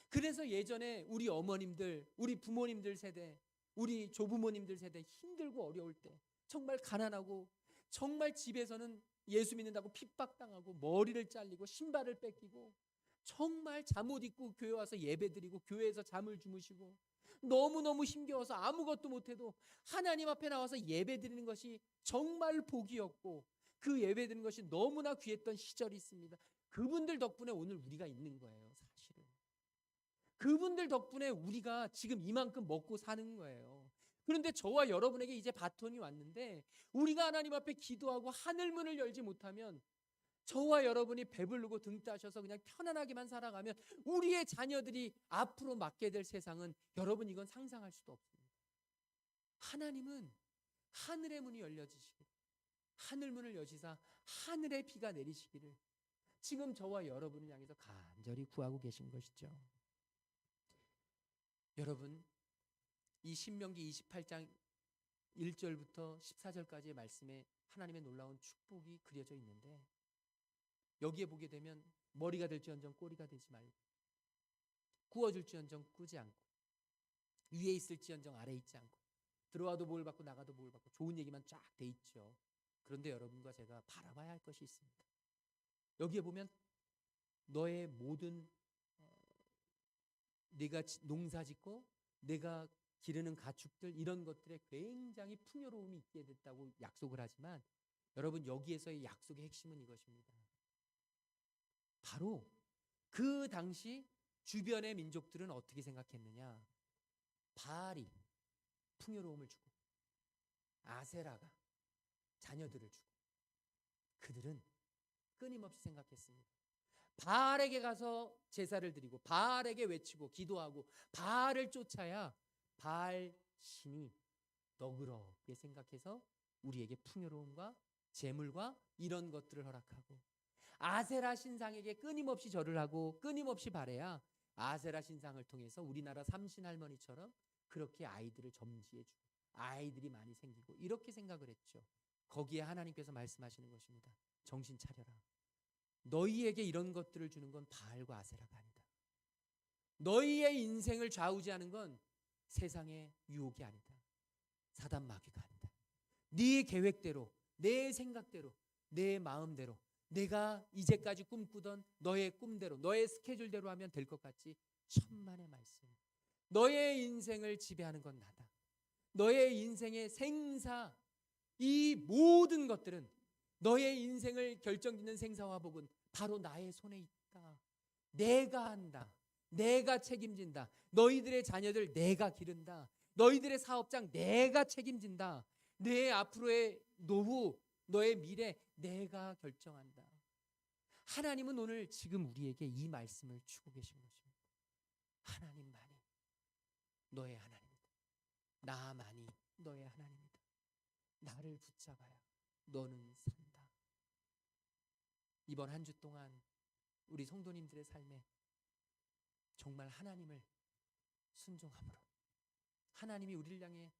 그래서 예전에 우리 어머님들, 우리 부모님들 세대, 우리 조부모님들 세대 힘들고 어려울 때 정말 가난하고 정말 집에서는 예수 믿는다고 핍박당하고 머리를 잘리고 신발을 뺏기고 정말 잠옷 입고 교회 와서 예배드리고 교회에서 잠을 주무시고 너무너무 힘겨워서 아무것도 못해도 하나님 앞에 나와서 예배드리는 것이 정말 복이었고 그 예배드리는 것이 너무나 귀했던 시절이 있습니다. 그분들 덕분에 오늘 우리가 있는 거예요. 사실은 그분들 덕분에 우리가 지금 이만큼 먹고 사는 거예요. 그런데 저와 여러분에게 이제 바톤이 왔는데 우리가 하나님 앞에 기도하고 하늘문을 열지 못하면 저와 여러분이 배부르고 등 따셔서 그냥 편안하게만 살아가면 우리의 자녀들이 앞으로 맞게 될 세상은, 여러분 이건 상상할 수도 없습니다. 하나님은 하늘의 문이 열려지시고 하늘문을 여시사 하늘의 비가 내리시기를 지금 저와 여러분을 향해서 간절히 구하고 계신 것이죠. 여러분 이 신명기 28장 1절부터 14절까지의 말씀에 하나님의 놀라운 축복이 그려져 있는데, 여기에 보게 되면 머리가 될지언정 꼬리가 되지 말고 구워줄지언정 꾸지 않고 위에 있을지언정 아래에 있지 않고 들어와도 복을 받고 나가도 복을 받고 좋은 얘기만 쫙 돼 있죠. 그런데 여러분과 제가 바라봐야 할 것이 있습니다. 여기에 보면 너의 모든 네가 농사 짓고 내가 기르는 가축들 이런 것들에 굉장히 풍요로움이 있게 됐다고 약속을 하지만 여러분 여기에서의 약속의 핵심은 이것입니다. 바로 그 당시 주변의 민족들은 어떻게 생각했느냐? 바알이 풍요로움을 주고 아세라가 자녀들을 주고 그들은 끊임없이 생각했습니다. 바알에게 가서 제사를 드리고 바알에게 외치고 기도하고 바알을 쫓아야 바알 신이 너그럽게 생각해서 우리에게 풍요로움과 재물과 이런 것들을 허락하고 아세라 신상에게 끊임없이 절을 하고 끊임없이 바래야 아세라 신상을 통해서 우리나라 삼신 할머니처럼 그렇게 아이들을 점지해주고 아이들이 많이 생기고 이렇게 생각을 했죠. 거기에 하나님께서 말씀하시는 것입니다. 정신 차려라. 너희에게 이런 것들을 주는 건 바알과 아세라가 아니다. 너희의 인생을 좌우지하는 건 세상의 유혹이 아니다. 사단 마귀가 아니다. 네 계획대로, 내 생각대로, 내 마음대로 내가 이제까지 꿈꾸던 너의 꿈대로, 너의 스케줄대로 하면 될 것 같지? 천만의 말씀. 너의 인생을 지배하는 건 나다. 너의 인생의 생사, 이 모든 것들은 너의 인생을 결정짓는 생사와 복은 바로 나의 손에 있다. 내가 한다. 내가 책임진다. 너희들의 자녀들 내가 기른다. 너희들의 사업장 내가 책임진다. 내 앞으로의 노후, 너의 미래 내가 결정한다. 하나님은 오늘 지금 우리에게 이 말씀을 주고 계신 것입니다. 하나님만이 너의 하나님이다. 나만이 너의 하나님이다. 나를 붙잡아야 너는 산다. 이번 한 주 동안 우리 성도님들의 삶에 정말 하나님을 순종함으로 하나님이 우리를 향해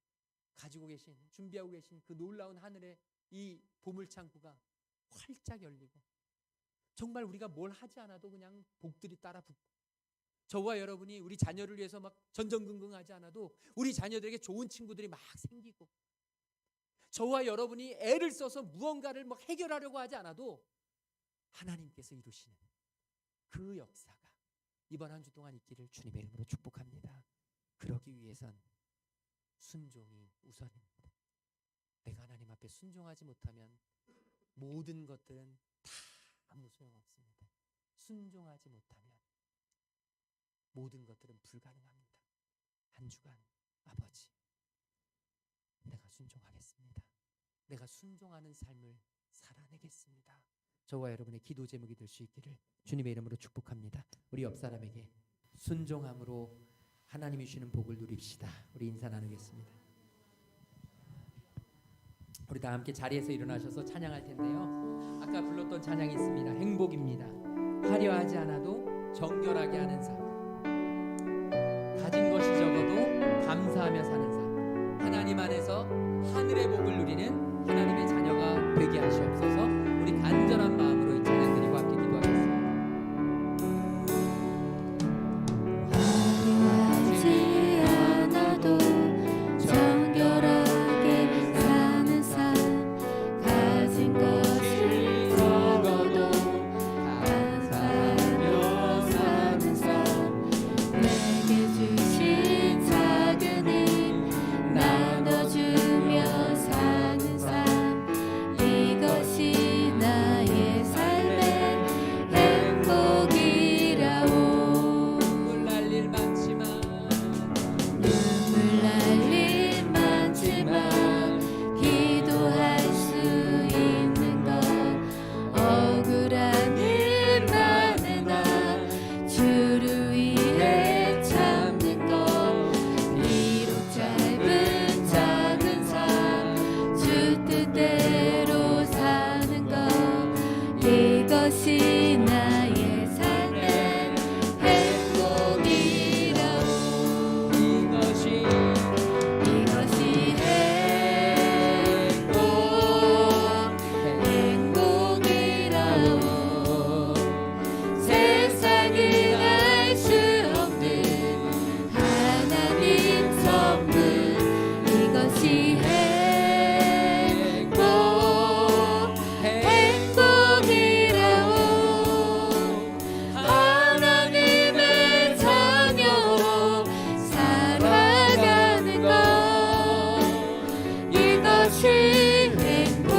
가지고 계신, 준비하고 계신 그 놀라운 하늘의 이 보물창고가 활짝 열리고 정말 우리가 뭘 하지 않아도 그냥 복들이 따라 붙고 저와 여러분이 우리 자녀를 위해서 막 전전긍긍하지 않아도 우리 자녀들에게 좋은 친구들이 막 생기고 저와 여러분이 애를 써서 무언가를 막 해결하려고 하지 않아도 하나님께서 이루시는 그 역사가 이번 한 주 동안 있기를 주님의 이름으로 축복합니다. 그러기 위해선 순종이 우선입니다. 내가 하나님 앞에 순종하지 못하면 모든 것들은 다 아무 소용없습니다. 순종하지 못하면 모든 것들은 불가능합니다. 한 주간 아버지, 내가 순종하겠습니다. 내가 순종하는 삶을 살아내겠습니다. 저와 여러분의 기도 제목이 될 수 있기를 주님의 이름으로 축복합니다. 우리 옆 사람에게 순종함으로 하나님이 주시는 복을 누립시다. 우리 인사 나누겠습니다. 우리 다 함께 자리에서 일어나셔서 찬양할 텐데요. 아까 불렀던 찬양이 있습니다. 행복입니다. 화려하지 않아도 정결하게 하는 삶, 가진 것이 적어도 감사하며 사는 삶, 하나님 안에서 하늘의 복을 누리는 하나님의 자녀가 되게 하시옵소서. 우리 간절한 마음으로 이 찬양 드리고 함께 기도하겠습니다. 화려하지 않아도 정결하게 사는 삶, 가진 것을 적어도 감사하며 사는 삶, 내게 주신 작은 힘 나눠주며 사는 삶, 이것이 나의 이것이 행복이라오.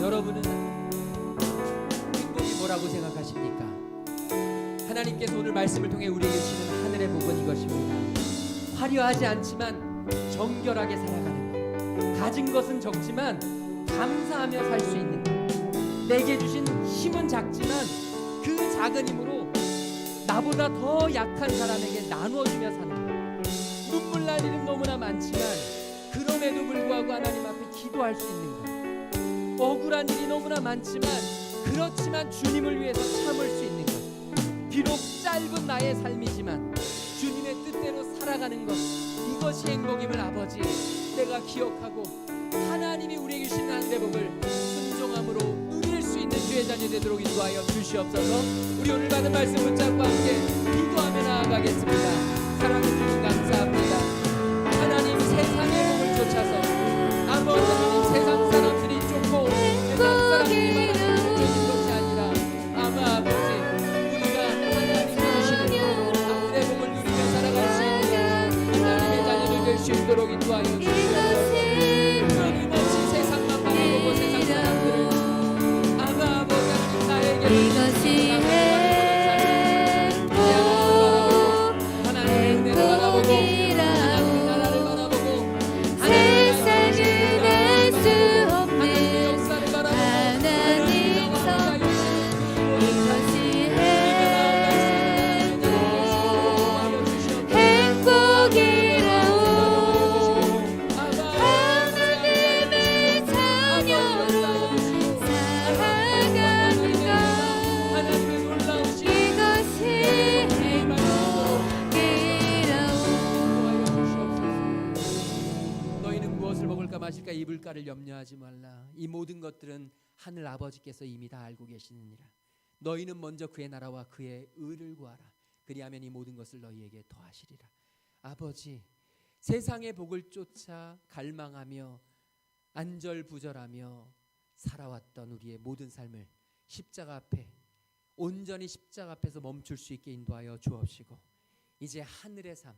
여러분은 행복이 뭐라고 생각하십니까? 하나님께서 오늘 말씀을 통해 우리에게 주시는 하늘의 복은 이것입니다. 화려하지 않지만 정결하게 살아가는 것. 가진 것은 적지만 감사하며 살 수 있는 것. 내게 주신 힘은 작지만 그 작은 힘으로 나보다 더 약한 사람에게 나누어주며 사는 것. 눈물 날 일은 너무나 많지만 그럼에도 불구하고 하나님 앞에 기도할 수 있는 것. 억울한 일이 너무나 많지만 그렇지만 주님을 위해서 참을 수 있는 것. 비록 짧은 나의 삶이지만 주님의 뜻대로 살아가는 것, 이것이 행복임을 아버지 내가 기억하고 하나님이 우리에게 주신 하늘의 복을 순종함으로 누릴 수 있는 주의 자녀 되도록 인도하여 주시옵소서. 우리 오늘 받은 말씀 붙잡고 함께 기도하며 나아가겠습니다. 사랑해 주님 감사합니다. 하나님 세상의 복을 쫓아서 아버지 하나님 세상 사람들이 쫓고 세상 사람들이 말하는 복을 쫓는 것이 아니라 아버지 우리가 하나님이 주시는 하늘의 복을 누리며 살아갈 수 있는 하나님의 자녀들 될 수 있도록 인도하여 주시옵소서. 끊임없이 세상만 바라보고 세상 사람들을 아버지 하나님 나에게 이것이 마실까 입을까를 염려하지 말라. 이 모든 것들은 하늘 아버지께서 이미 다 알고 계시느니라. 너희는 먼저 그의 나라와 그의 의를 구하라. 그리하면 이 모든 것을 너희에게 더하시리라. 아버지, 세상의 복을 쫓아 갈망하며 안절부절하며 살아왔던 우리의 모든 삶을 십자가 앞에 온전히 십자가 앞에서 멈출 수 있게 인도하여 주옵시고, 이제 하늘의 삶,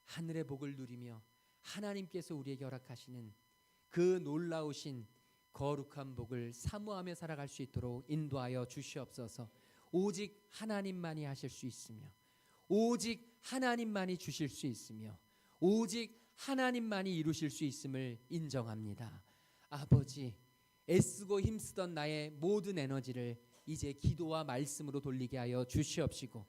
하늘의 복을 누리며 하나님께서 우리에게 허락하시는 그 놀라우신 거룩한 복을 사모하며 살아갈 수 있도록 인도하여 주시옵소서. 오직 하나님만이 하실 수 있으며, 오직 하나님만이 주실 수 있으며, 오직 하나님만이 이루실 수 있음을 인정합니다. 아버지, 애쓰고 힘쓰던 나의 모든 에너지를 이제 기도와 말씀으로 돌리게 하여 주시옵시고,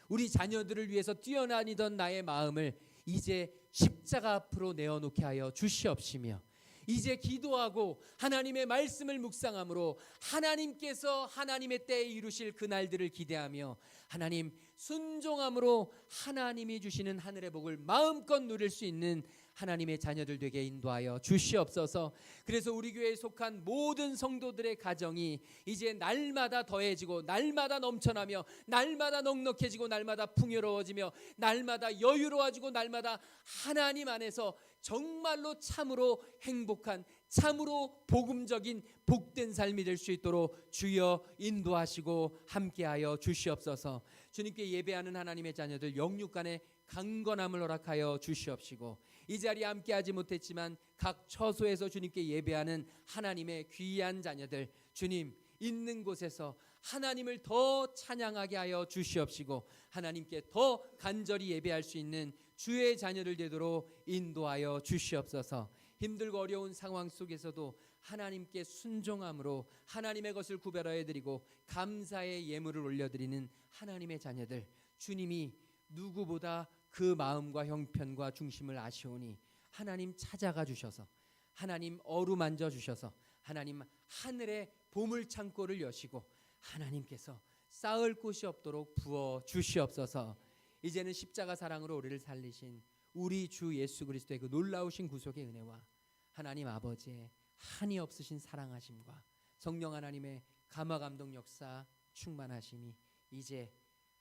우리 자녀들을 위해서 뛰어다니던 나의 마음을 이제 십자가 앞으로 내어놓게 하여 주시옵시며, 이제 기도하고 하나님의 말씀을 묵상함으로 하나님께서 하나님의 때에 이루실 그날들을 기대하며 하나님 순종함으로 하나님이 주시는 하늘의 복을 마음껏 누릴 수 있는 하나님의 자녀들 되게 인도하여 주시옵소서. 그래서 우리 교회에 속한 모든 성도들의 가정이 이제 날마다 더해지고 날마다 넘쳐나며 날마다 넉넉해지고 날마다 풍요로워지며 날마다 여유로워지고 날마다 하나님 안에서 정말로 참으로 행복한, 참으로 복음적인 복된 삶이 될 수 있도록 주여 인도하시고 함께하여 주시옵소서. 주님께 예배하는 하나님의 자녀들 영육간에 강건함을 허락하여 주시옵시고, 이 자리에 함께하지 못했지만 각 처소에서 주님께 예배하는 하나님의 귀한 자녀들, 주님 있는 곳에서 하나님을 더 찬양하게 하여 주시옵시고, 하나님께 더 간절히 예배할 수 있는 주의 자녀들 되도록 인도하여 주시옵소서. 힘들고 어려운 상황 속에서도 하나님께 순종함으로 하나님의 것을 구별하여 드리고 감사의 예물을 올려드리는 하나님의 자녀들, 주님이 누구보다 그 마음과 형편과 중심을 아시오니 하나님 찾아가 주셔서, 하나님 어루만져 주셔서, 하나님 하늘의 보물 창고를 여시고 하나님께서 쌓을 곳이 없도록 부어 주시옵소서. 이제는 십자가 사랑으로 우리를 살리신 우리 주 예수 그리스도의 그 놀라우신 구속의 은혜와 하나님 아버지의 한이 없으신 사랑하심과 성령 하나님의 감화 감동 역사 충만하심이 이제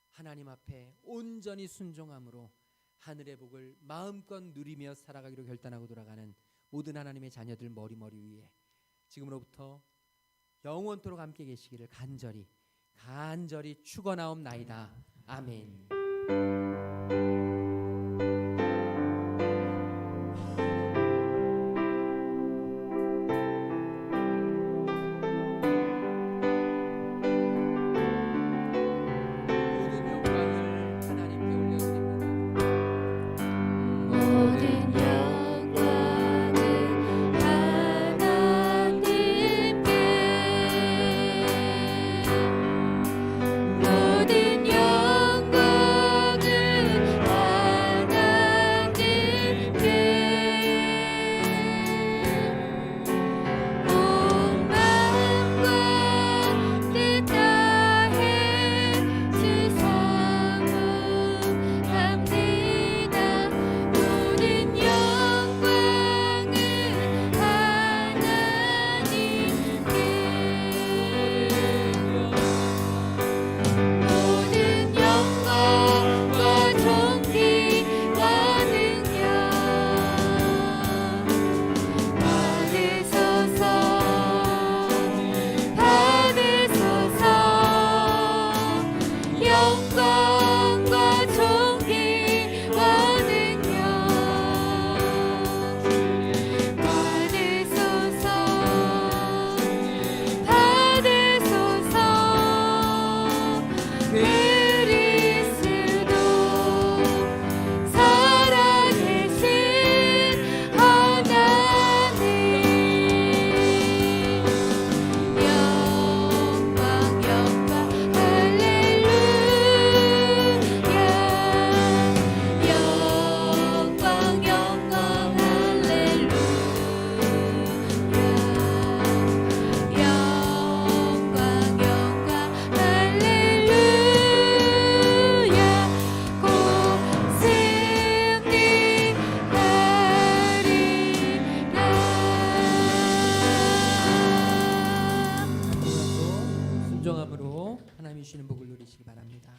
하나님 앞에 온전히 순종함으로 하늘의 복을 마음껏 누리며 살아가기로 결단하고 돌아가는 모든 하나님의 자녀들 머리 위에 지금으로부터 영원토록 함께 계시기를 간절히 축원하옵나이다. 아멘. 하나님이 주시는 복을 누리시기 바랍니다.